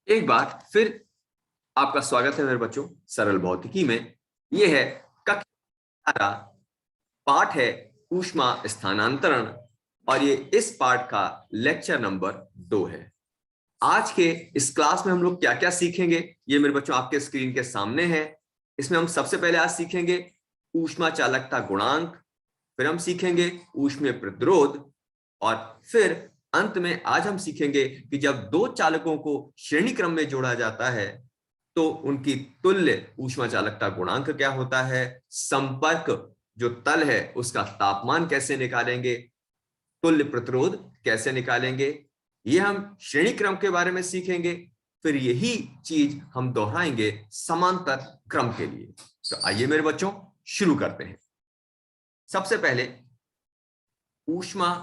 एक बार फिर आपका स्वागत है मेरे बच्चों सरल भौतिकी में। यह है कक्षा पाठ है ऊष्मा स्थानांतरण और ये इस पाठ का लेक्चर नंबर 2 है। आज के इस क्लास में हम लोग क्या क्या सीखेंगे ये मेरे बच्चों आपके स्क्रीन के सामने है। इसमें हम सबसे पहले आज सीखेंगे ऊष्मा चालकता गुणांक, फिर हम सीखेंगे ऊष्मीय प्रतिरोध और फिर अंत में आज हम सीखेंगे कि जब दो चालकों को श्रेणी क्रम में जोड़ा जाता है तो उनकी तुल्य ऊष्मा चालकता गुणांक क्या होता है, संपर्क जो तल है उसका तापमान कैसे निकालेंगे, तुल्य प्रतिरोध कैसे निकालेंगे, ये हम श्रेणी क्रम के बारे में सीखेंगे। फिर यही चीज हम दोहराएंगे समांतर क्रम के लिए। तो आइए मेरे बच्चों शुरू करते हैं। सबसे पहले ऊष्मा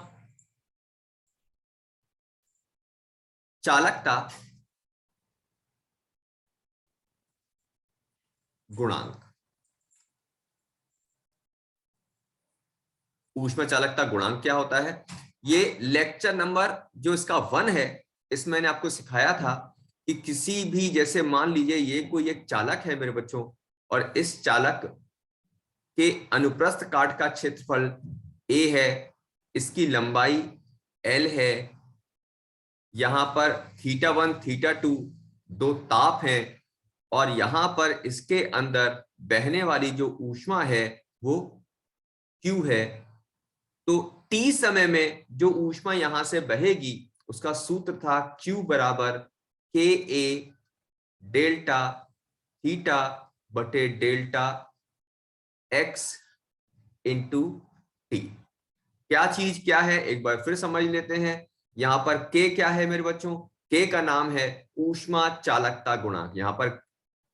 चालकता गुणांक। ऊष्मा चालकता गुणांक क्या होता है? ये लेक्चर नंबर जो इसका 1 है, इसमें मैंने आपको सिखाया था कि किसी भी, जैसे मान लीजिए ये कोई एक चालक है मेरे बच्चों और इस चालक के अनुप्रस्थ काट का क्षेत्रफल a है, इसकी लंबाई l है, यहां पर θ1 θ2 दो ताप हैं और यहां पर इसके अंदर बहने वाली जो ऊष्मा है वो Q है। तो T समय में जो ऊष्मा यहां से बहेगी उसका सूत्र था Q बराबर Ka डेल्टा थीटा बटे डेल्टा x इंटू टी। क्या चीज क्या है एक बार फिर समझ लेते हैं। यहां पर K क्या है मेरे बच्चों? K का नाम है ऊष्मा चालकता गुणांक। यहां पर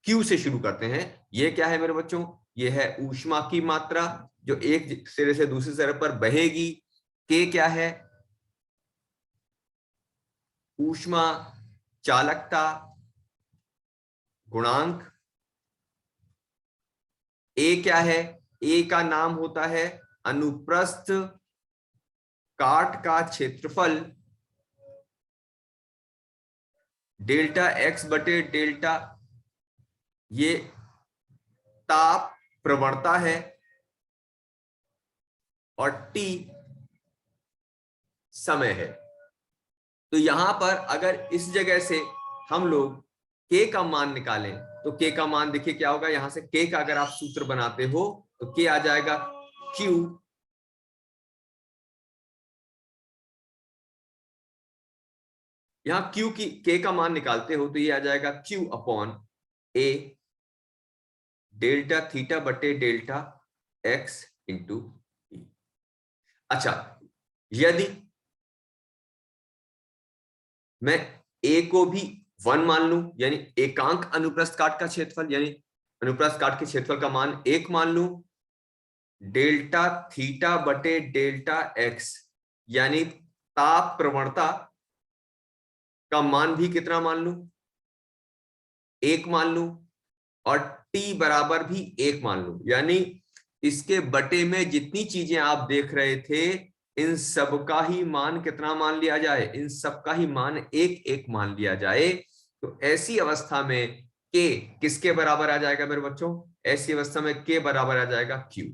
Q से शुरू करते हैं। ये क्या है मेरे बच्चों? ये है ऊष्मा की मात्रा जो एक सिरे से दूसरे सिरे पर बहेगी। K क्या है? ऊष्मा चालकता गुणांक। A क्या है? A का नाम होता है अनुप्रस्थ काट का क्षेत्रफल डेल्टा x बटे डेल्टा, ये ताप प्रवणता है और T समय है। तो यहां पर अगर इस जगह से हम लोग K का मान निकालें तो K का मान देखिए क्या होगा। यहां से K का अगर आप सूत्र बनाते हो तो K आ जाएगा Q यहां Q की K का मान निकालते हो तो ये आ जाएगा Q upon A delta theta बटे डेल्टा x इंटू टी। अच्छा, यदि मैं A को भी 1 मान लूं, यानी एकांक अनुप्रस्थ काट का क्षेत्रफल, यानी अनुप्रस्थ काट के क्षेत्रफल का मान 1 मान लूं, डेल्टा थीटा बटे डेल्टा x यानी ताप प्रवणता का मान भी कितना मान लूं? 1 मान लूं और T बराबर भी 1 मान लूं, यानी इसके बटे में जितनी चीजें आप देख रहे थे इन सब का ही मान कितना मान लिया जाए? इन सब का ही मान 1 1 मान लिया जाए। तो ऐसी अवस्था में K किसके बराबर आ जाएगा मेरे बच्चों? ऐसी अवस्था में K बराबर आ जाएगा Q।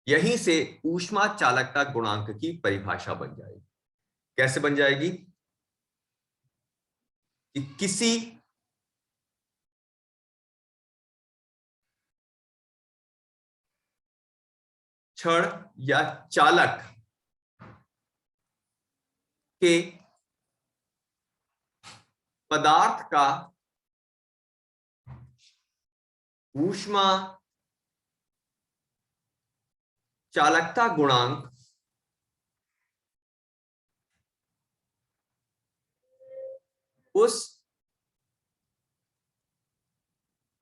यहीं से ऊष्मा चालकता गुणांक की परिभाषा बन जाएगी। कैसे बन जाएगी? कि किसी क्षण या चालक के पदार्थ का ऊष्मा चालकता गुणांक उस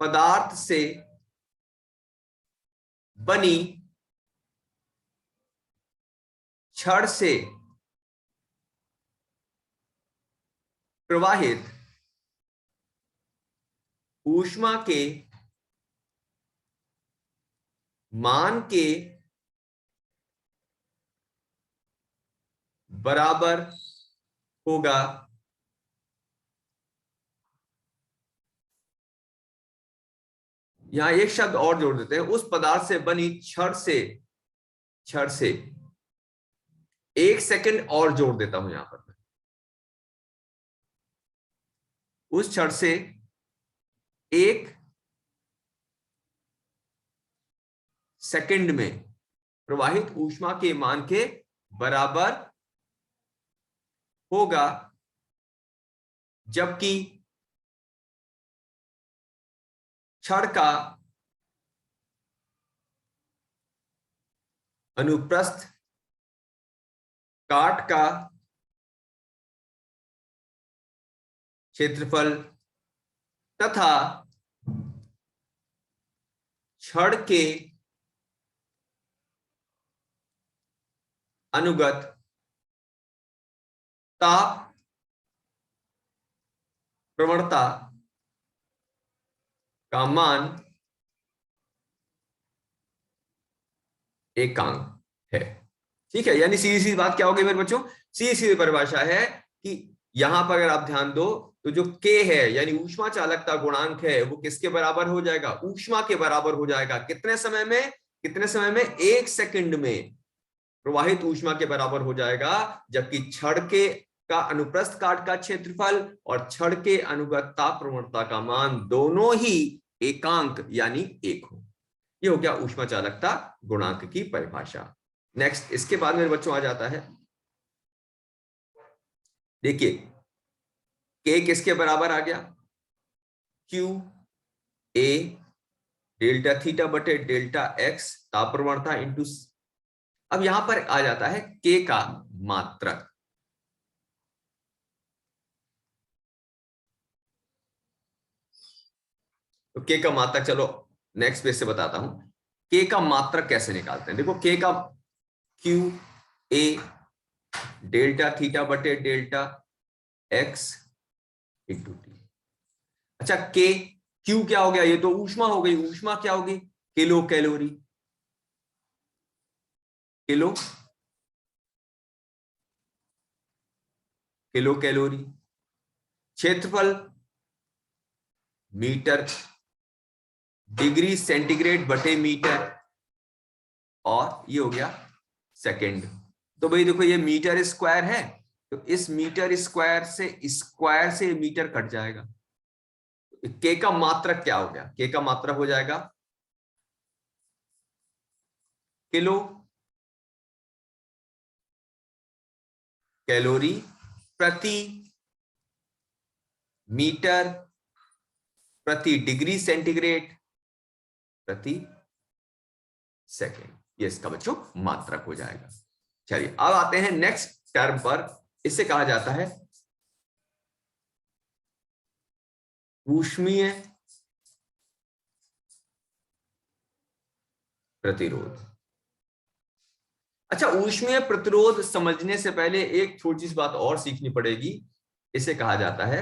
पदार्थ से बनी छड़ से प्रवाहित ऊष्मा के मान के बराबर होगा यहां एक शब्द और जोड़ देते हैं, उस पदार्थ से बनी छड़ से 1 सेकंड और जोड़ देता हूं यहां पर मैं। उस छड़ से 1 सेकंड में प्रवाहित ऊष्मा के मान के बराबर होगा, जबकि छड़ का अनुप्रस्थ काट का क्षेत्रफल तथा छड़ के अनुगत ताप प्रवणता का मान एकांक है। ठीक है, यानी सीधी सीधी बात क्या होगी मेरे बच्चों, सीधी सीधी परिभाषा है कि यहां पर अगर आप ध्यान दो तो जो K है यानी ऊष्मा चालकता गुणांक है वो किसके बराबर हो जाएगा, ऊष्मा के बराबर हो जाएगा। कितने समय में, 1 सेकंड में प्रवाहित ऊष्मा के बराबर हो जाएगा, जबकि छड़ के का अनुप्रस्थ काट का क्षेत्रफल और छड़ के अनुगत ताप प्रवणता का मान दोनों ही एकांक यानी 1 हो। ये हो गया ऊष्मा चालकता गुणांक की परिभाषा। नेक्स्ट, इसके बाद मेरे बच्चों आ जाता है, देखिए K किसके बराबर आ गया, Q A डेल्टा थीटा बटे डेल्टा x ताप प्रवणता इंटू। अब यहां पर आ जाता है K का मात्रक। तो K का मात्रक चलो नेक्स्ट पेज से बताता हूं, K का मात्रक कैसे निकालते हैं। देखो K का Q A डेल्टा थीटा बटे डेल्टा x इंटू टी। अच्छा Q क्या हो गया, ये तो ऊष्मा हो गई, ऊष्मा क्या होगी, किलो कैलोरी, किलो कैलोरी। क्षेत्रफल मीटर डिग्री सेंटीग्रेड बटे मीटर, और ये हो गया सेकंड। तो भाई देखो ये मीटर स्क्वायर है, तो इस मीटर स्क्वायर से मीटर कट जाएगा। K का मात्रक क्या हो गया, K का मात्रक हो जाएगा किलो कैलोरी प्रति मीटर प्रति डिग्री सेंटीग्रेड प्रति सेकेंड। ये इसका बच्चों मात्रक हो जाएगा। चलिए अब आते हैं नेक्स्ट टर्म पर, इसे कहा जाता है ऊष्मीय प्रतिरोध। अच्छा, ऊष्मीय प्रतिरोध समझने से पहले एक छोटी सी बात और सीखनी पड़ेगी, इसे कहा जाता है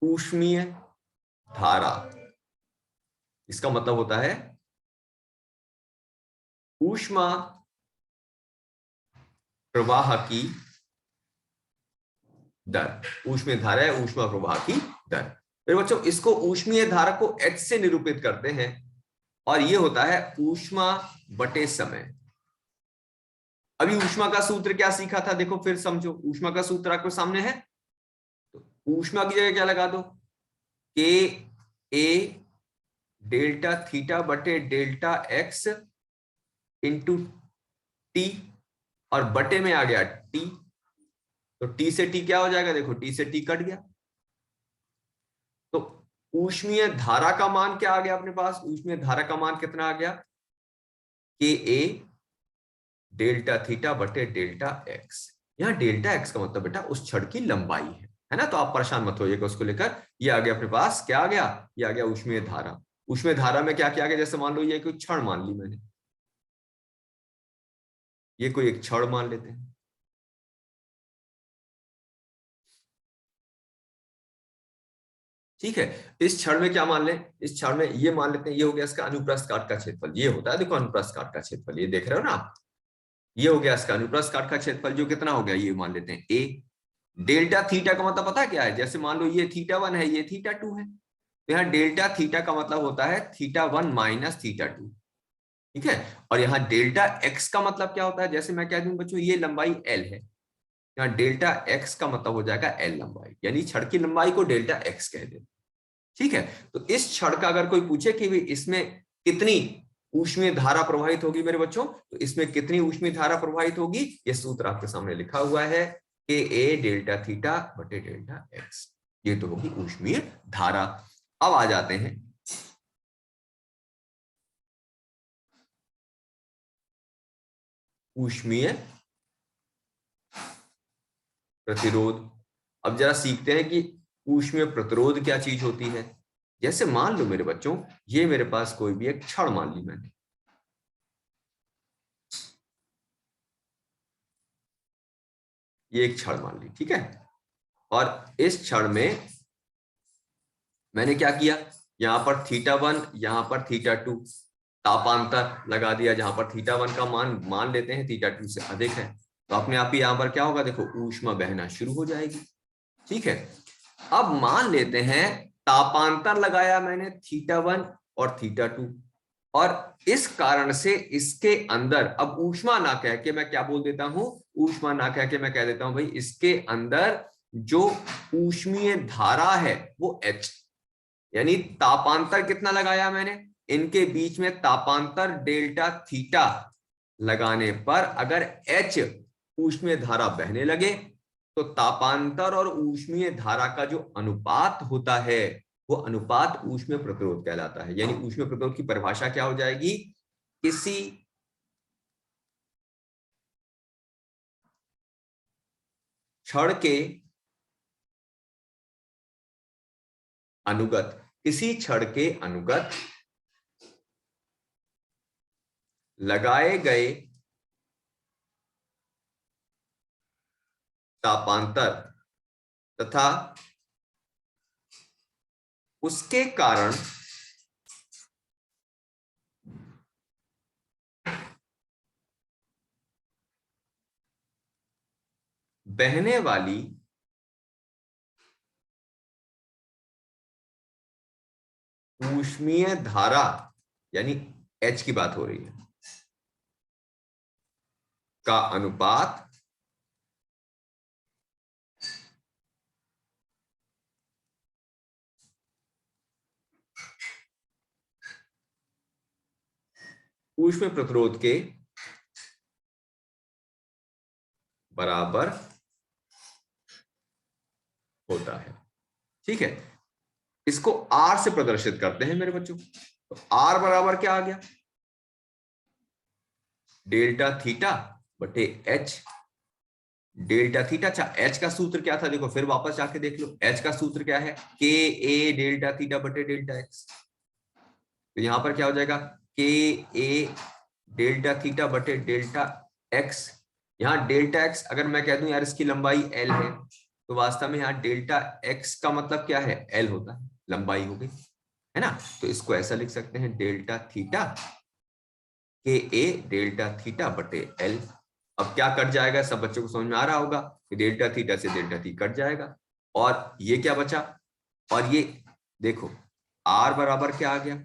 ऊष्मीय धारा। इसका मतलब होता है ऊष्मा प्रवाह की दर। ऊष्मीय धारा है ऊष्मा प्रवाह की दर। मेरे बच्चों इसको ऊष्मीय धारा को H से निरूपित करते हैं, और ये होता है ऊष्मा बटे समय। अभी ऊष्मा का सूत्र क्या सीखा था, देखो फिर समझो, ऊष्मा का सूत्र आपके सामने है, तो ऊष्मा की जगह क्या लगा दो, K A डेल्टा थीटा बटे डेल्टा x इंटू टी, और बटे में आ गया T, तो T से T क्या हो जाएगा, देखो T से T कट गया। तो ऊष्मीय धारा का मान क्या आ गया अपने पास, ऊष्मीय धारा का मान कितना आ गया, K A डेल्टा थीटा बटे डेल्टा x। यहां डेल्टा x का मतलब बेटा उस छड़ की लंबाई है ना, तो आप परेशान मत होइएगा उसको लेकर। ये आ गया अपने पास, क्या आ गया, ये आ गया ऊष्मीय धारा। ऊष्मीय धारा में क्या क्या आ गया, जैसे मान लो ये कोई छड़ मान ली मैंने, ये कोई एक छड़ मान लेते हैं, ठीक है। इस क्षण में क्या मान लें, इस क्षण में ये मान लेते हैं, ये हो गया इसका अनुप्रस्थ काट का क्षेत्रफल, ये होता है देखो अनुप्रस्थ काट का क्षेत्रफल, ये देख रहे हो ना आप, ये हो गया इसका अनुप्रस्थ काट का क्षेत्रफल, जो कितना हो गया ये मान लेते हैं A। डेल्टा थीटा का मतलब पता है क्या है? जैसे मान लो ये θ1 है, ये θ2 है, तो यहाँ डेल्टा थीटा का मतलब होता है θ1 माइनस θ2, ठीक है। और यहाँ डेल्टा एक्स का मतलब क्या होता है? जैसे मैं कह दूं बच्चों ये लंबाई एल है, यहाँ डेल्टा एक्स का मतलब हो जाएगा एल लंबाई, यानी छड़ की लंबाई को डेल्टा एक्स कह दे, ठीक है। तो इस छड़ का अगर कोई पूछे कि इसमें कितनी ऊष्मीय धारा प्रवाहित होगी मेरे बच्चों, तो इसमें कितनी ऊष्मीय धारा प्रवाहित होगी, ये सूत्र आपके सामने लिखा हुआ है कि ए डेल्टा थीटा बटे डेल्टा एक्स, ये तो होगी ऊष्मीय धारा। अब आ जाते हैं ऊष्मीय प्रतिरोध। अब जरा सीखते हैं कि ऊष्मीय प्रतिरोध क्या चीज होती है। जैसे मान लो मेरे बच्चों ये मेरे पास कोई भी एक छड़ मान ली मैंने, ये एक छड़ मान ली, ठीक है। और इस क्षण में मैंने क्या किया, यहां पर θ1 यहां पर θ2 तापांतर लगा दिया, जहां पर θ1 का मान मान लेते हैं θ2 से अधिक है, तो अपने आप ही यहां पर क्या होगा, देखो ऊष्मा बहना शुरू हो जाएगी, ठीक है। अब मान लेते हैं तापांतर लगाया मैंने θ1 और θ2, और इस कारण से इसके अंदर अब ऊष्मा ना कह के मैं क्या बोल देता हूं, ऊष्मा ना कह के मैं कह देता हूं भाई इसके अंदर जो ऊष्मीय धारा है वो H, यानी तापांतर कितना लगाया मैंने, इनके बीच में तापांतर डेल्टा थीटा लगाने पर अगर H ऊष्मीय धारा बहने लगे तो तापांतर और ऊष्मीय धारा का जो अनुपात होता है वो अनुपात ऊष्मीय प्रतिरोध कहलाता है। यानी ऊष्मीय प्रतिरोध की परिभाषा क्या हो जाएगी, किसी क्षण के अनुगत, किसी क्षण के अनुगत लगाए गए तापांतर तथा उसके कारण बहने वाली ऊष्मीय धारा, यानी H की बात हो रही है, का अनुपात ऊष्मीय प्रतिरोध के बराबर होता है, ठीक है। इसको R से प्रदर्शित करते हैं मेरे बच्चों, तो R बराबर क्या आ गया, डेल्टा थीटा बटे H, डेल्टा थीटा। अच्छा H का सूत्र क्या था, देखो फिर वापस जाके देख लो, H का सूत्र क्या है, के ए डेल्टा थीटा बटे डेल्टा एक्स, तो यहां पर क्या हो जाएगा, के ए डेल्टा थीटा बटे डेल्टा एक्स। यहाँ डेल्टा एक्स अगर मैं कह दूं यार इसकी लंबाई एल है, तो वास्तव में यहाँ डेल्टा एक्स का मतलब क्या है, एल होता है, लंबाई हो गई है ना। तो इसको ऐसा लिख सकते हैं, डेल्टा थीटा के ए डेल्टा थीटा बटे एल। अब क्या कट जाएगा, सब बच्चों को समझ में आ रहा होगा कि डेल्टा थीटा से डेल्टा थी कट जाएगा, और ये क्या बचा, और ये देखो आर बराबर क्या आ गया,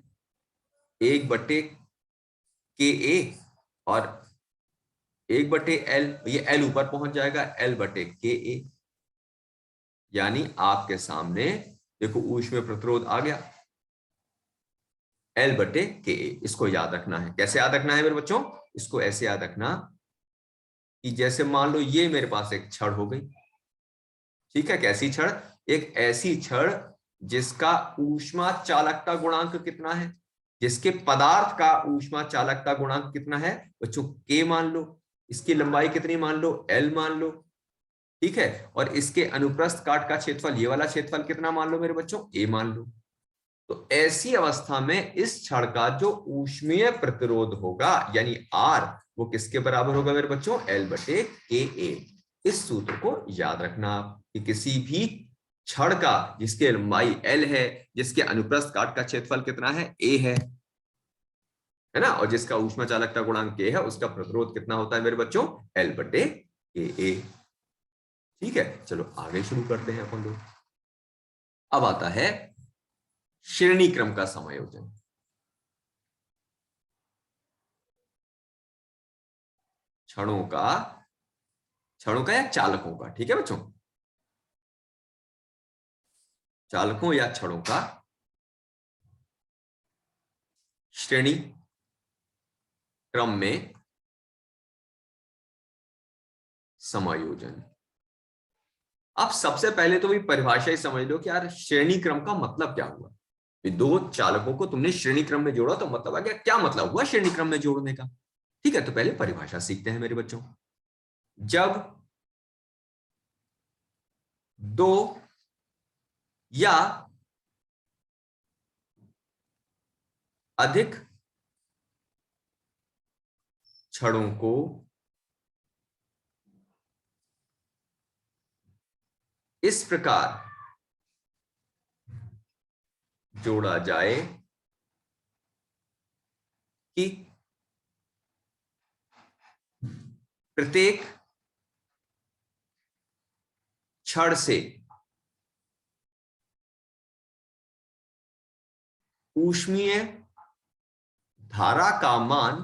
1 बटे के ए और 1 बटे एल, ये एल ऊपर पहुंच जाएगा, एल बटे के ए, यानी आपके सामने देखो ऊष्मीय प्रतिरोध आ गया एल बटे के ए। इसको याद रखना है, कैसे याद रखना है मेरे बच्चों, इसको ऐसे याद रखना कि जैसे मान लो ये मेरे पास एक छड़ हो गई, ठीक है, कैसी छड़, एक ऐसी छड़ जिसका ऊष्मा चालकता गुणांक कितना है, जिसके पदार्थ का ऊष्मा चालकता गुणांक कितना है बच्चों, के मान लो, इसकी लंबाई कितनी मान लो, एल मान लो, ठीक है, और इसके अनुप्रस्थ काट का क्षेत्रफल, ये वाला क्षेत्रफल कितना मान लो मेरे बच्चों, ए मान लो। तो ऐसी अवस्था में इस छड़ का जो ऊष्मीय प्रतिरोध होगा यानी आर, वो किसके बराबर होगा मेरे बच्चों, एल बटे के ए। इस सूत्र को याद रखना आप कि किसी भी छड़ का जिसकी लंबाई एल है, जिसके अनुप्रस्थ काट का क्षेत्रफल कितना है, ए है ना, और जिसका ऊष्मा चालकता गुणांक के है, उसका प्रतिरोध कितना होता है मेरे बच्चों, एल बटे के ए। ठीक है, चलो आगे शुरू करते हैं अपन लोग। अब आता है श्रेणी क्रम का समायोजन। क्षणों का या चालकों का, ठीक है बच्चों, चालकों या क्षणों का श्रेणी क्रम में समायोजन। अब सबसे पहले तो भी परिभाषा ही समझ लो कि यार श्रेणी क्रम का मतलब क्या हुआ। दो चालकों को तुमने श्रेणी क्रम में जोड़ा तो मतलब आ गया, क्या मतलब हुआ श्रेणी क्रम में जोड़ने का। ठीक है, तो पहले परिभाषा सीखते हैं मेरे बच्चों। जब दो या अधिक छड़ों को इस प्रकार जोड़ा जाए कि प्रत्येक छड़ से ऊष्मीय धारा का मान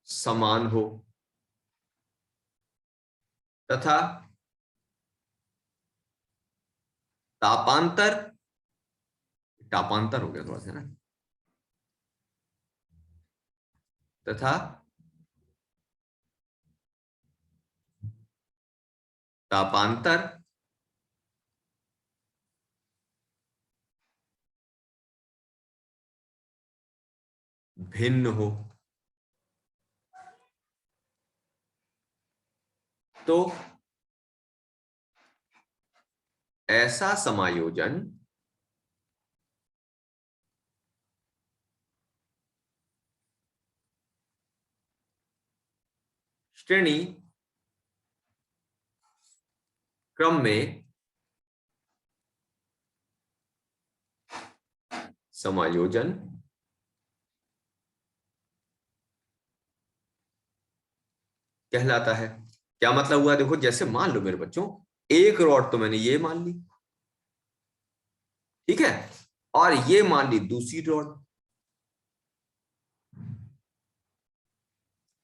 समान हो तथा तापांतर तापांतर हो गया थोड़ा सा ना, तथा तापांतर भिन्न हो। तो ऐसा समायोजन श्रेणी क्रम में समायोजन कहलाता है। क्या मतलब हुआ, देखो जैसे मान लो मेरे बच्चों, एक रॉड तो मैंने ये मान ली, ठीक है, और ये मान ली दूसरी रॉड।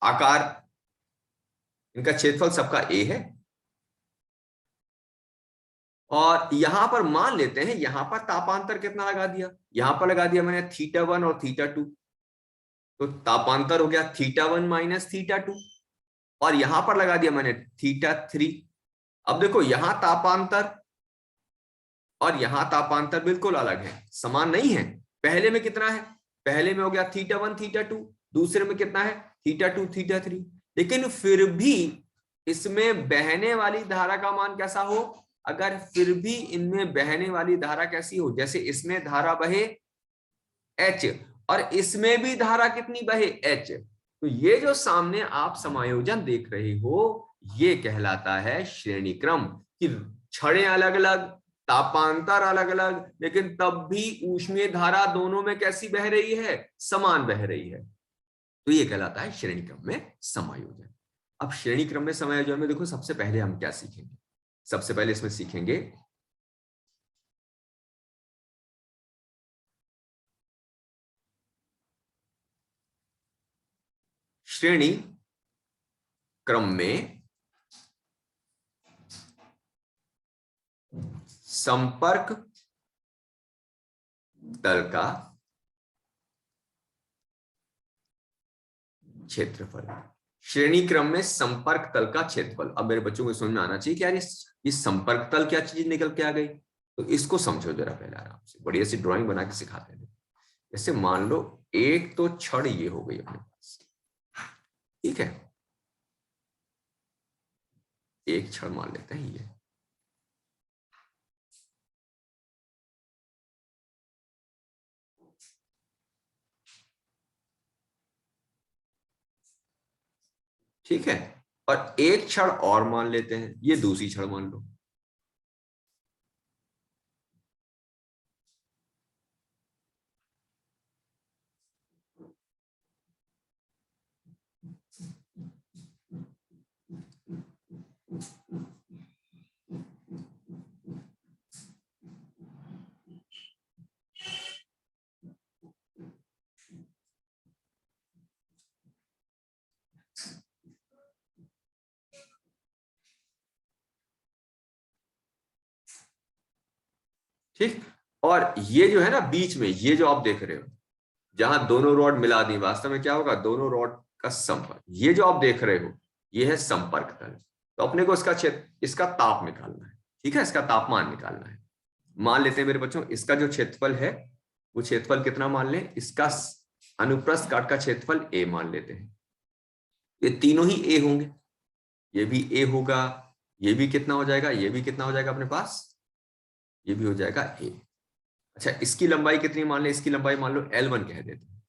आकार, इनका क्षेत्रफल सबका ए है, और यहां पर मान लेते हैं, यहां पर तापांतर कितना लगा दिया, यहां पर लगा दिया मैंने थीटा 1 और थीटा 2, तो तापांतर हो गया थीटा 1 माइनस थीटा 2, और यहां पर लगा दिया मैंने थीटा 3। अब देखो यहां तापांतर और यहां तापांतर बिल्कुल अलग है, समान नहीं है। पहले में कितना है, पहले में हो गया थीटा 1 थीटा 2, दूसरे में कितना है थीटा 2 थीटा 3। लेकिन फिर भी इसमें बहने वाली धारा का मान कैसा हो, अगर फिर भी इनमें बहने वाली धारा कैसी हो, जैसे इसमें धारा बहे एच और इसमें भी धारा कितनी बहे एच, तो ये जो सामने आप समायोजन देख रहे हो ये कहलाता है श्रेणी क्रम। कि छड़ें अलग अलग, तापांतर अलग अलग, लेकिन तब भी ऊष्मीय धारा दोनों में कैसी बह रही है, समान बह रही है, तो ये कहलाता है श्रेणी क्रम में समायोजन। अब श्रेणी क्रम में समायोजन में देखो सबसे पहले हम क्या सीखेंगे, सबसे पहले इसमें सीखेंगे श्रेणी क्रम में संपर्क तल का क्षेत्रफल। श्रेणी क्रम में संपर्क तल का क्षेत्रफल। अब मेरे बच्चों को समझ में आना चाहिए कि यार इस संपर्क तल क्या चीज निकल के आ गई, तो इसको समझो जरा पहले आराम से, बढ़िया सी ड्राइंग बना के सिखाते हैं। जैसे मान लो एक तो छड़ ये हो गई अपने पास, ठीक है, एक छड़ मान लेते हैं ये, ठीक है, और एक छड़ और मान लेते हैं, ये दूसरी छड़ मान लो। ठीक। और ये जो है ना बीच में, ये जो आप देख रहे हो जहां दोनों रॉड मिला दी, वास्तव में क्या होगा, दोनों रॉड का संपर्क, ये जो आप देख रहे हो ये है संपर्क तल। तो अपने को इसका क्षेत्र, इसका ताप निकालना है, ठीक है, इसका तापमान निकालना है। मान लेते हैं मेरे बच्चों, इसका जो क्षेत्रफल है वो क्षेत्रफल कितना मान लें, इसका अनुप्रस्थ काट का क्षेत्रफल a मान लेते हैं। ये तीनों ही a होंगे, ये भी a होगा, ये भी कितना हो जाएगा, ये भी कितना हो जाएगा अपने पास, ये भी हो जाएगा a। अच्छा, इसकी लंबाई कितनी मान ले, इसकी लंबाई मान लो L1 कह देते हैं,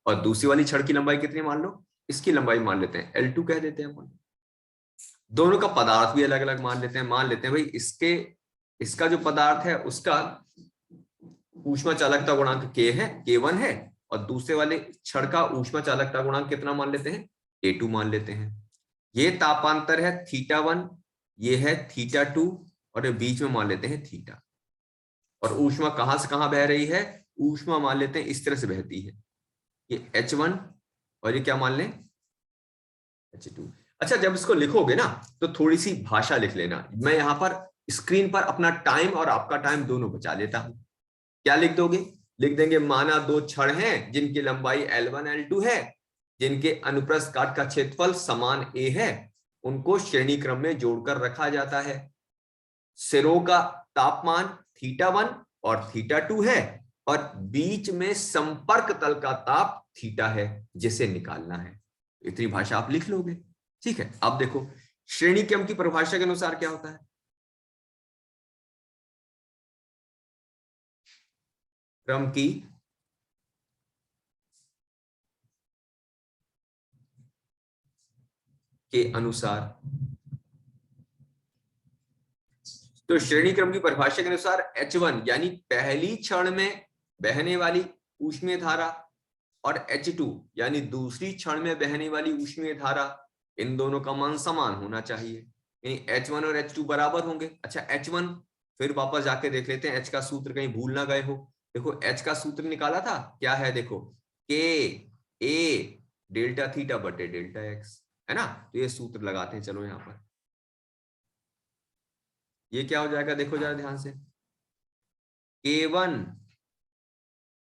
और दूसरी वाली छड़ की लंबाई कितनी मान लो, इसकी लंबाई मान लेते हैं L2 कह देते हैं अपन। दोनों का पदार्थ भी अलग अलग मान लेते हैं, मान लेते हैं भाई इसके, इसका जो पदार्थ है उसका ऊष्मा चालकता गुणांक K है, K1 है, और दूसरे वाले छड़ का ऊष्मा चालकता गुणांक कितना मान लेते हैं, A2 मान लेते हैं। ये तापांतर है θ1, ये है θ2, और ये बीच में मान लेते हैं θ। और ऊष्मा कहां से कहां बह रही है, ऊष्मा मान लेते हैं इस तरह से बहती है, ये H1, और ये क्या मान लें, H2। अच्छा, जब इसको लिखोगे ना तो थोड़ी सी भाषा लिख लेना। मैं यहां पर स्क्रीन पर अपना टाइम और आपका टाइम दोनों बचा लेता हूं। क्या लिख दोगे, लिख देंगे माना दो छड़ हैं जिनकी लंबाई L1 L2 है, जिनके अनुप्रस्थ काट का क्षेत्रफल समान a है, उनको श्रेणी क्रम में जोड़कर रखा जाता है। सिरों का तापमान θ1 और θ2 है, और बीच में संपर्क तल का ताप θ है जिसे निकालना है। इतनी भाषा आप लिख लोगे, ठीक है। अब देखो श्रेणी क्रम की परिभाषा के अनुसार क्या होता है, क्रम की के अनुसार, तो श्रेणी क्रम की परिभाषा के अनुसार H1 यानी पहली क्षण में बहने वाली ऊष्मीय धारा, और H2 यानी दूसरी क्षण में बहने वाली ऊष्मीय धारा, इन दोनों का मान समान होना चाहिए, यानी H1 और H2 बराबर होंगे। अच्छा, H1 फिर वापस जाके देख लेते हैं, H का सूत्र कहीं भूल ना गए हो। देखो H का सूत्र निकाला था, क्या है देखो, K A डेल्टा थीटा बटे डेल्टा एक्स, है ना। तो ये सूत्र लगाते हैं, चलो यहां पर ये क्या हो जाएगा, देखो जरा ध्यान से, K1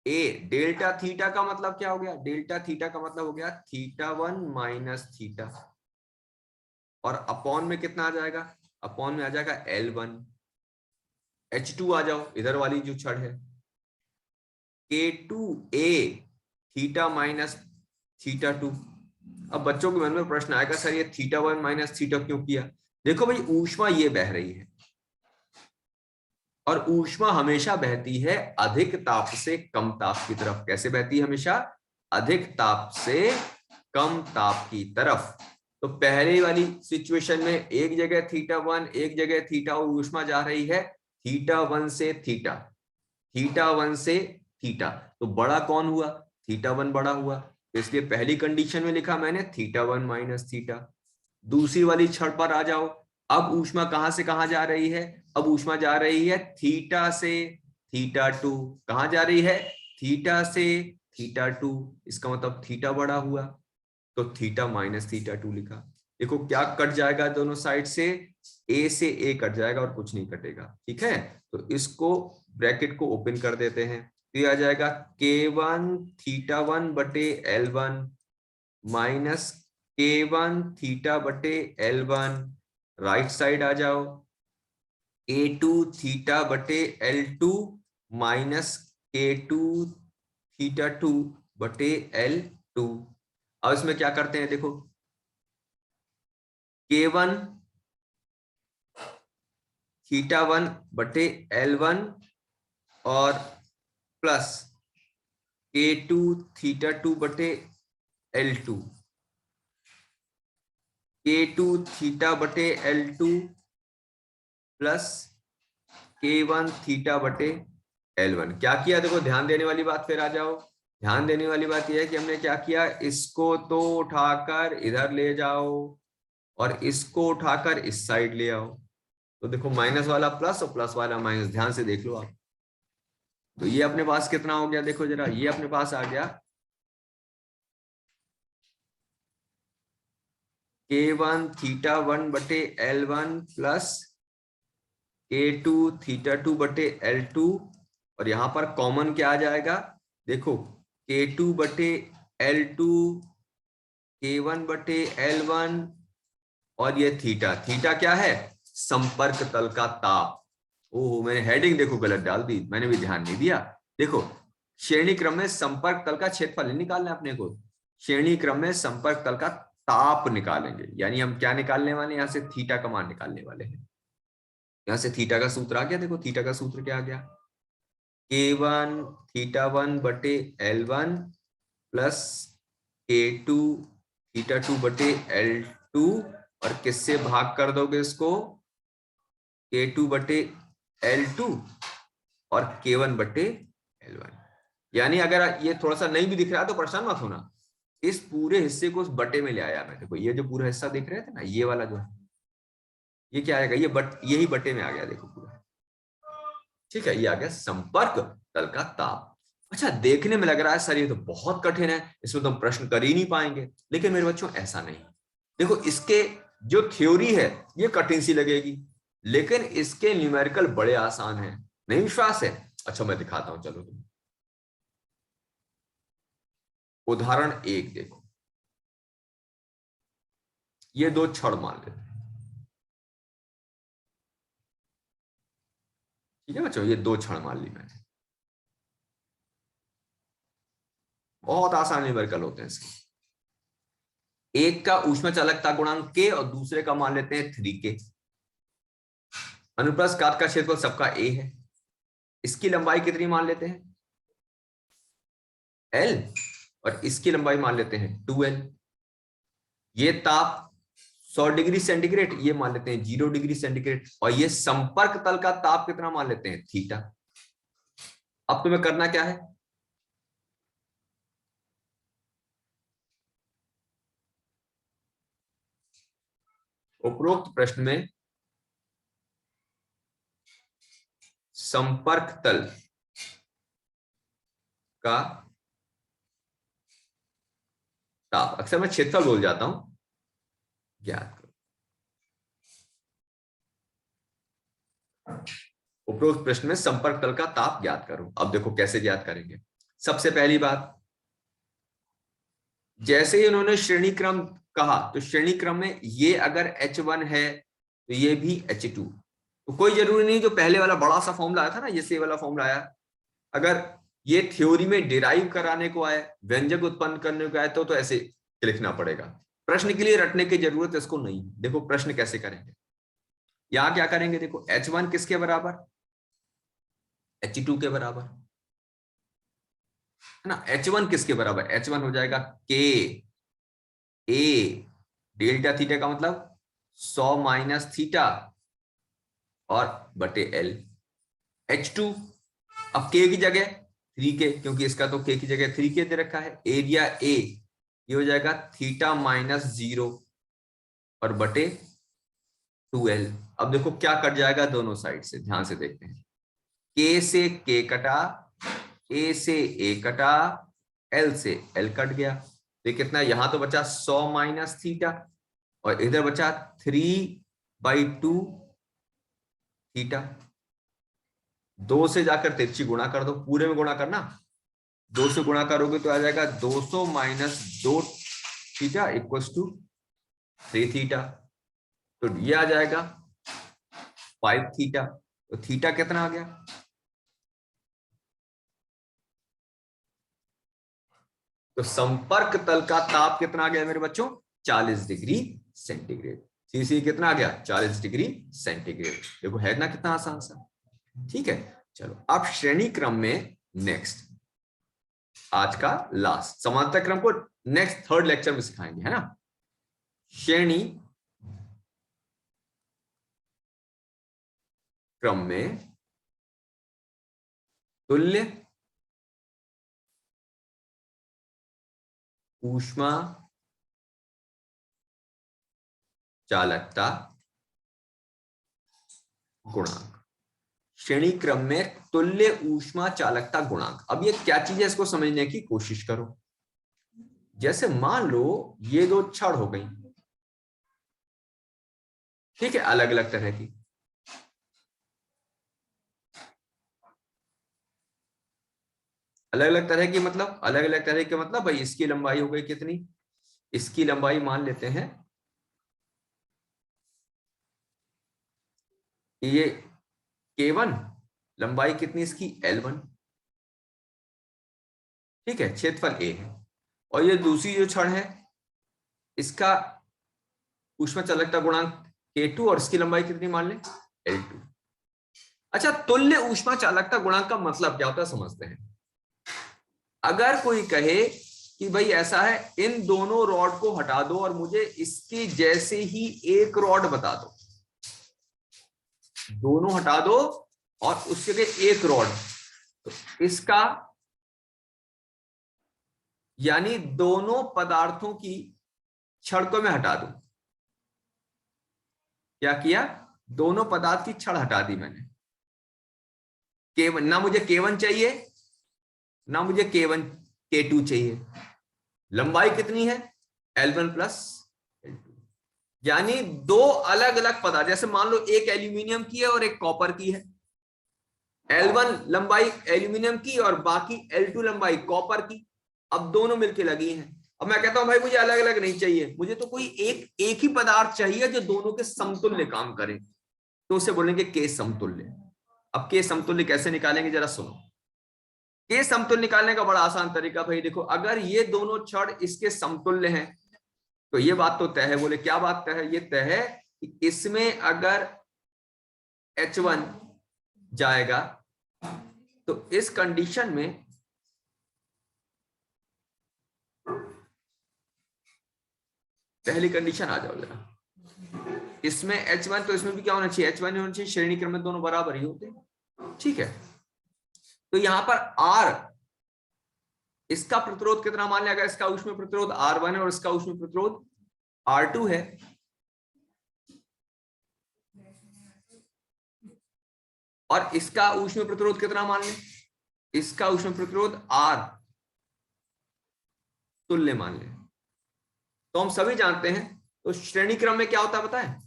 A डेल्टा थीटा का मतलब क्या हो गया, डेल्टा थीटा का मतलब हो गया θ1 माइनस थीटा, और अपॉन में कितना आ जाएगा, अपॉन में आ जाएगा L1। H2 आ जाओ, इधर वाली जो छड़ है, K2A थीटा माइनस θ2। अब बच्चों के मन में प्रश्न आएगा, सर ये θ1 माइनस थीटा क्यों किया। देखो भाई, ऊष्मा ये बह रही है, और ऊष्मा हमेशा बहती है अधिक ताप से कम ताप की तरफ। कैसे बहती है, हमेशा अधिक ताप से कम ताप की तरफ। तो पहले वाली सिचुएशन में एक जगह θ1, एक जगह थीटा, और ऊष्मा जा रही है θ1 से थीटा, θ1 से थीटा। तो बड़ा कौन हुआ, θ1 बड़ा हुआ, इसलिए पहली कंडीशन में लिखा मैंने θ1 माइनस थीटा। दूसरी वाली छड़ पर आ जाओ, अब ऊष्मा कहां से कहां जा रही है, अब ऊष्मा जा रही है थीटा से θ2। कहां जा रही है, थीटा से θ2, इसका मतलब थीटा बड़ा हुआ, तो थीटा माइनस θ2 लिखा। देखो क्या कट जाएगा दोनों साइड से, ए से ए कट जाएगा और कुछ नहीं कटेगा, ठीक है। तो इसको ब्रैकेट को ओपन कर देते हैं, तो ये आ जाएगा K1 θ1 बटे L1 माइनस K1 थीटा बटे L1। राइट साइड आ जाओ, A2 थीटा बटे L2 माइनस K2 θ2 बटे L2। अब इसमें क्या करते हैं, देखो K1 θ1 बटे L1 और प्लस K2 θ2 बटे L2, K2 थीटा बटे L2 प्लस K1 थीटा बटे L1। क्या किया, देखो ध्यान देने वाली बात फिर आ जाओ, ध्यान देने वाली बात यह है कि हमने क्या किया, इसको तो उठाकर इधर ले जाओ और इसको उठाकर इस साइड ले आओ। तो देखो माइनस वाला प्लस और प्लस वाला माइनस, ध्यान से देख लो आप। तो ये अपने पास कितना हो गया, देखो जरा, ये अपने पास आ गया K1 θ1 बटे L1 प्लस K2 θ2 बटे L2, और यहां पर कॉमन क्या आ जाएगा, देखो K2 बटे L2, K1 बटे L1, और ये थीटा, थीटा क्या है, संपर्क तल का ताप। ओह, मैंने हेडिंग देखो गलत डाल दी, मैंने भी ध्यान नहीं दिया। देखो श्रेणी क्रम में संपर्क तल का क्षेत्रफल नहीं निकालना है अपने को, श्रेणी क्रम में संपर्क तल का ताप निकालेंगे, यानी हम क्या निकालने वाले हैं, यहां से थीटा का मान निकालने वाले हैं। यहां से थीटा का सूत्र आ गया, देखो थीटा का सूत्र क्या आ गया, K1 θ1 बटे L1 प्लस K2 θ2 बटे L2, और किससे भाग कर दोगे इसको, K2 बटे L2 और K1 बटे L1। यानी अगर ये थोड़ा सा नहीं भी दिख रहा है तो परेशान मत होना, इस पूरे हिस्से को उस बटे में ले आया मैं। देखो ये जो पूरा हिस्सा दिख रहे थे ना, ये वाला जो है, ये क्या आएगा, ये यही बटे में आ गया, देखो पूरा, ठीक है। ये आ गया संपर्क तल का ताप। अच्छा, देखने में लग रहा है सर ये तो बहुत कठिन है, इसमें तो हम प्रश्न कर ही नहीं पाएंगे, लेकिन मेरे बच्चों ऐसा नहीं। देखो इसके जो थ्योरी है ये कठिन सी लगेगी, लेकिन इसके न्यूमेरिकल बड़े आसान हैं। नहीं विश्वास है? अच्छा मैं दिखाता हूं, चलो तुम उदाहरण 1 देखो, ये दो छड़ मान लेते हैं, ठीक है बच्चों, ये दो छड़ मान ली मैंने। बहुत आसान न्यूमेरिकल होते हैं इसके। एक का ऊष्मा चालकता गुणांक के और दूसरे का मान लेते हैं 3K। अनुप्रस्थ काट का क्षेत्रफल सबका A है, इसकी लंबाई कितनी मान लेते हैं, L, और इसकी लंबाई मान लेते हैं 2L। ये ताप 100 डिग्री सेंटीग्रेड, ये मान लेते हैं 0 डिग्री सेंटीग्रेड, और ये संपर्क तल का ताप कितना मान लेते हैं, थीटा। अब तुम्हें करना क्या है, उपरोक्त प्रश्न में संपर्क तल का ताप, अक्सर मैं क्षेत्रफल बोल जाता हूं, ज्ञात करो। उपरोक्त प्रश्न में संपर्क तल का ताप ज्ञात करो। अब देखो कैसे ज्ञात करेंगे। सबसे पहली बात, जैसे ही उन्होंने श्रेणी क्रम कहा, तो श्रेणी क्रम में ये अगर H1 है तो ये भी H2, तो कोई जरूरी नहीं जो पहले वाला बड़ा सा फॉर्मूला आया था ना, ये वाला फॉर्मूला आया, अगर ये थ्योरी में डिराइव कराने को आए, व्यंजक उत्पन्न करने को आए, तो ऐसे लिखना पड़ेगा। प्रश्न के लिए रटने की जरूरत इसको नहीं। देखो प्रश्न कैसे करेंगे, यहां क्या करेंगे, देखो H1 किसके बराबर, H2 के बराबर है ना। H1 किसके बराबर, H1 हो जाएगा K A डेल्टा थीटा का मतलब 100 माइनस थीटा और बटे L। H2 अब K की जगह 3K, क्योंकि इसका तो K की जगह 3K दे रखा है। एरिया A ये हो जाएगा थीटा माइनस 0 और बटे 2L। अब देखो क्या कट जाएगा दोनों साइड से, ध्यान से देखते हैं। K से K कटा, A से A कटा, L से L कट गया, तो कितना, यहां तो बचा 100 माइनस थीटा और इधर बचा 3/2 थीटा। 2 से जाकर तिरछी गुणा कर दो, पूरे में गुणा करना, 2 से गुणा करोगे तो आ जाएगा 200 minus 2 theta equals to 3 theta, तो ये आ जाएगा 5 थीटा। तो थीटा कितना आ गया, तो संपर्क तल का ताप कितना आ गया मेरे बच्चों, 40 डिग्री सेंटीग्रेड। सीसी कितना आ गया, 40 डिग्री सेंटीग्रेड। देखो है ना कितना आसान सा, ठीक है। चलो अब श्रेणी क्रम में नेक्स्ट, आज का लास्ट समांतर क्रम को नेक्स्ट 3rd लेक्चर में सिखाएंगे, है ना। श्रेणी क्रम में तुल्य ऊष्मा चालकता गुणांक, श्रेणी क्रम में तुल्य ऊष्मा चालकता गुणांक। अब ये क्या चीज है, इसको समझने की कोशिश करो। जैसे मान लो ये दो छड़ हो गई, ठीक है, अलग अलग तरह की, अलग अलग तरह की मतलब, अलग अलग तरह के मतलब भाई इसकी लंबाई हो गई कितनी, इसकी लंबाई मान लेते हैं ये K1, लंबाई कितनी इसकी L1, ठीक है, क्षेत्रफल A है। और ये दूसरी जो छड़ है इसका ऊष्मा चालकता गुणांक K2 और इसकी लंबाई कितनी मान लें L2। अच्छा, तुल्य ऊष्मा चालकता गुणांक का मतलब क्या होता है समझते हैं। अगर कोई कहे कि भाई ऐसा है, इन दोनों रॉड को हटा दो और मुझे इसके जैसे ही एक रॉड बता दो, दोनों हटा दो और उसके लिए एक रॉड, तो इसका यानी दोनों पदार्थों की छड़ को मैं हटा दूं। क्या किया, दोनों पदार्थ की छड़ हटा दी मैंने। K1 ना मुझे K1 चाहिए ना मुझे K1 K2 चाहिए, लंबाई कितनी है L1 प्लस L2, यानी दो अलग अलग पदार्थ, जैसे मान लो एक एल्यूमिनियम की है और एक कॉपर की है, L1 लंबाई एल्यूमिनियम की और बाकी L2 लंबाई कॉपर की। अब दोनों मिलके लगी हैं। अब मैं कहता हूं भाई मुझे अलग अलग नहीं चाहिए, मुझे तो कोई एक ही पदार्थ चाहिए जो दोनों के समतुल्य काम करे, तो उसे बोलेंगे के समतुल्य। अब के समतुल्य कैसे निकालेंगे जरा सुनो। के समतुल्य निकालने का बड़ा आसान तरीका भाई देखो, अगर ये दोनों छड़ इसके समतुल्य हैं तो ये बात तो तय है। बोले क्या बात तय है, ये तय है कि इसमें अगर H1 जाएगा तो इस कंडीशन में पहली कंडीशन आ जाओ जरा, इसमें H1 तो इसमें भी क्या होना चाहिए, H1 होना चाहिए, श्रेणी क्रम में दोनों बराबर ही होते हैं, ठीक है। तो यहां पर R, इसका प्रतिरोध कितना मान लिया, अगर इसका ऊष्मीय प्रतिरोध R1 है और इसका ऊष्मीय प्रतिरोध R2 है, और इसका ऊष्मीय प्रतिरोध कितना मान लें, इसका ऊष्मीय प्रतिरोध R तुल्य मान लें, तो हम सभी जानते हैं तो श्रेणी क्रम में क्या होता है पता है,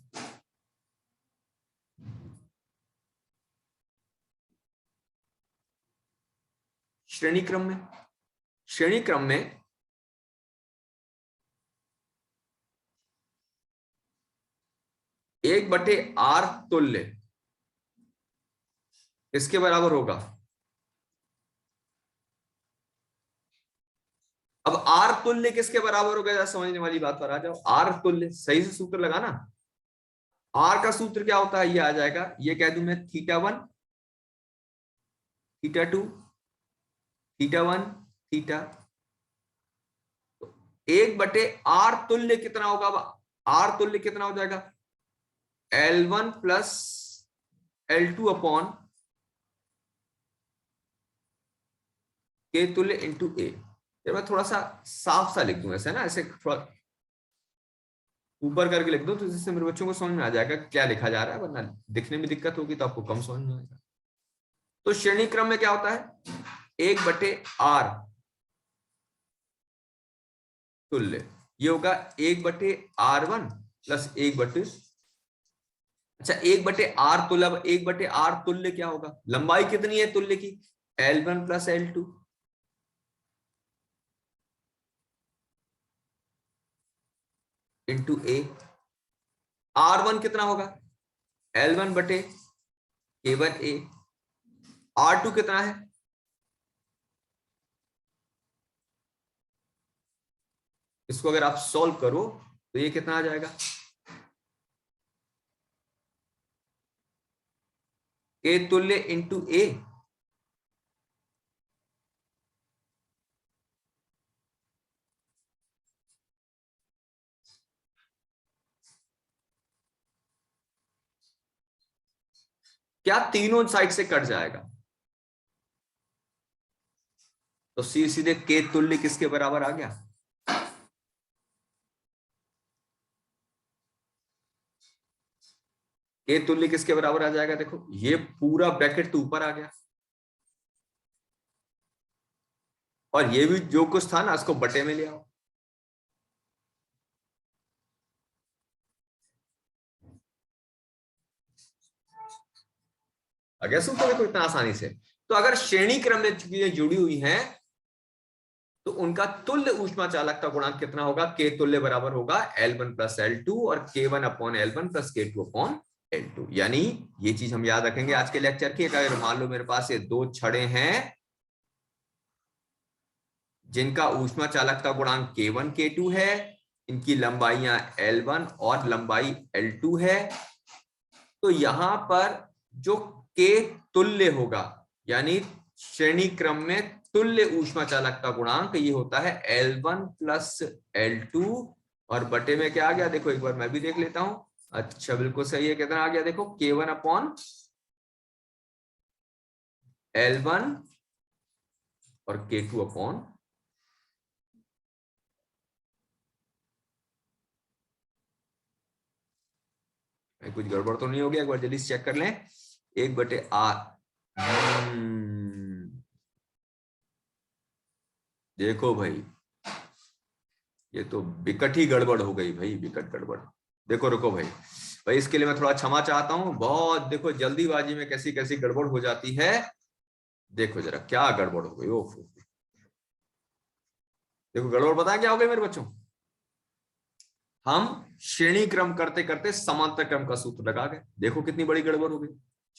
श्रेणी क्रम में, श्रेणी क्रम में 1/R तुल्य इसके बराबर होगा। अब R तुल्य किसके बराबर होगा, जरा समझने वाली बात पर आ जाओ। R तुल्य सही से सूत्र लगाना, R का सूत्र क्या होता है, ये आ जाएगा, ये कह दूं मैं θ1 θ2 θ1 थीटा, 1/R तुल्य कितना होगा, R तुल्य कितना हो जाएगा L1 plus L2 upon K तुल्य इंटू A। मैं थोड़ा सा साफ सा लिख दूं ऐसे ना, ऐसे थोड़ा ऊपर करके लिख दो तो जिससे मेरे बच्चों को समझ में आ जाएगा क्या लिखा जा रहा है, वरना दिखने में दिक्कत होगी तो आपको कम समझ में आएगा। तो श्रेणी क्रम में क्या होता है, 1/R तुल्य, ये होगा 1/R1 प्लस 1/, अच्छा 1/R तुल्य, अब 1/R तुल्य क्या होगा, लंबाई कितनी है तुल्य की L1 plus L2, into A। R1 कितना होगा L1/K1A। R2 कितना है, इसको अगर आप सॉल्व करो तो ये कितना आ जाएगा, A तुल्य इंटू A। क्या तीनों साइड से कट जाएगा, तो सीधे K तुल्य किसके बराबर आ गया, K तुल्य किसके बराबर आ जाएगा, देखो ये पूरा ब्रैकेट तो ऊपर आ गया और ये भी जो कुछ था ना इसको बटे में ले आओ। आ गया सूत्र, देखो इतना आसानी से। तो अगर श्रेणी क्रम में चीजें जुड़ी हुई हैं तो उनका तुल्य ऊष्मा चालकता गुणांक कितना होगा? K तुल्य बराबर होगा L1 प्लस L2 और K1 upon L1 plus K2 upon L2। यानी ये चीज हम याद रखेंगे आज के लेक्चर की। अगर मान लो मेरे पास ये दो छड़े हैं जिनका ऊष्मा चालकता गुणांक K1 K2 है, इनकी लंबाइयां L1 और लंबाई L2 है, तो यहां पर जो K तुल्य होगा यानी श्रेणी क्रम में तुल्य ऊष्मा चालकता गुणांक ये होता है L1 प्लस L2 और बटे में क्या आ गया देखो एक बार मैं भी देख लेता हूं। अच्छा बिल्कुल सही है, कितना आ गया देखो K1 अपॉन L1 और K2 अपॉन कुछ गड़बड़ तो नहीं हो गया? एक बार जल्दी से चेक कर लें। 1/R। देखो भाई ये तो विकट ही गड़बड़ हो गई भाई, विकट गड़बड़। देखो रुको भाई इसके लिए मैं थोड़ा क्षमा चाहता हूं। बहुत देखो जल्दीबाजी में कैसी कैसी गड़बड़ हो जाती है। देखो जरा क्या गड़बड़ हो गई। ओह देखो गड़बड़ पता है क्या हो गई मेरे बच्चों? हम श्रेणी क्रम करते करते समांतर क्रम का सूत्र लगा गए। देखो कितनी बड़ी गड़बड़ हो गई।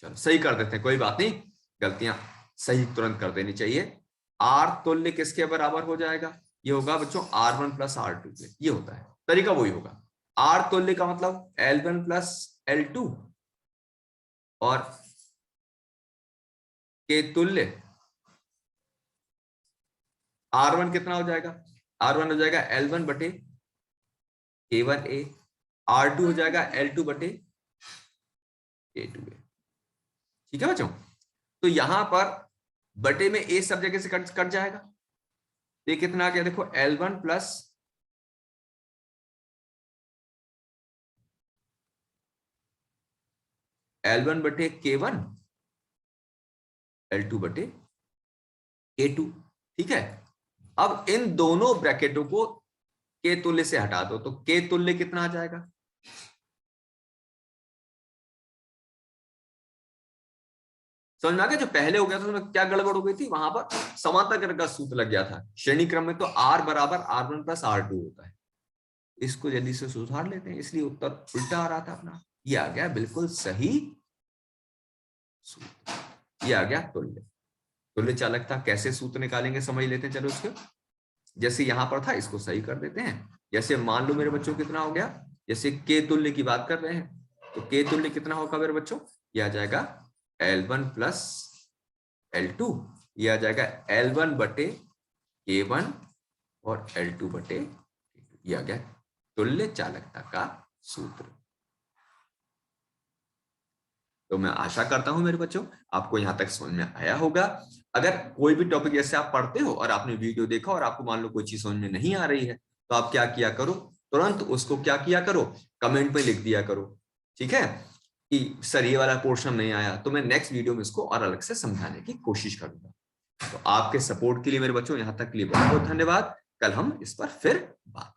चलो सही कर देते हैं, कोई बात नहीं, गलतियां सही तुरंत कर देनी चाहिए। आर तुल्य किसके बराबर हो जाएगा? ये होगा बच्चों R1 प्लस R2 के। ये होता है तरीका, वही होगा। आर तुल्य का मतलब L1 प्लस L2 और के तुल्य R1 कितना हो जाएगा? R1 हो जाएगा L1 बटे K1A, R2 हो जाएगा L2 बटे K2A। ठीक है बच्चों, तो यहां पर बटे में A सब जगह से कट जाएगा। ये कितना आ गया देखो L1 प्लस L1 बटे K1 L2 बटे K2। ठीक है, अब इन दोनों ब्रैकेटों को के तुल्य से हटा दो तो के तुल्य कितना आ जाएगा? समझ में आ गया? जो पहले हो गया था उसमें क्या गड़बड़ हो गई थी, वहां पर समांतर क्रम का सूत्र लग गया था। श्रेणी क्रम में तो R बराबर R1 प्लस R2 होता है। इसको जल्दी से सुधार लेते हैं, इसलिए उत्तर उल्टा आ रहा था अपना। ये आ गया बिल्कुल सही सूत्र। ये आ गया तुल्य। तुल्य चालकता कैसे सूत्र निकालेंगे समझ लेते हैं। चलो उसको जैसे यहां पर था इसको सही कर देते हैं। जैसे मान लो मेरे बच्चों कितना हो गया, जैसे के तुल्य की बात कर रहे हैं तो के तुल्य कितना होगा मेरे बच्चों? ये आ जाएगा L1 प्लस L2। ये आ जाएगा L1 बटे K1 और L2 बटे K2। ये आ गया तुल्य चालकता का सूत्र। तो मैं आशा करता हूं मेरे बच्चों आपको यहां तक समझ में आया होगा। अगर कोई भी टॉपिक जैसे आप पढ़ते हो और आपने वीडियो देखा और आपको मान लो कोई चीज समझ में नहीं आ रही है तो आप क्या किया करो, तुरंत उसको क्या किया करो, कमेंट में लिख दिया करो। ठीक है कि सर ये वाला पोर्शन नहीं आया, तो मैं नेक्स्ट वीडियो में इसको और अलग से समझाने की कोशिश करूंगा। तो आपके सपोर्ट के लिए मेरे बच्चों यहां तक के लिए बहुत बहुत धन्यवाद। कल हम इस पर फिर बात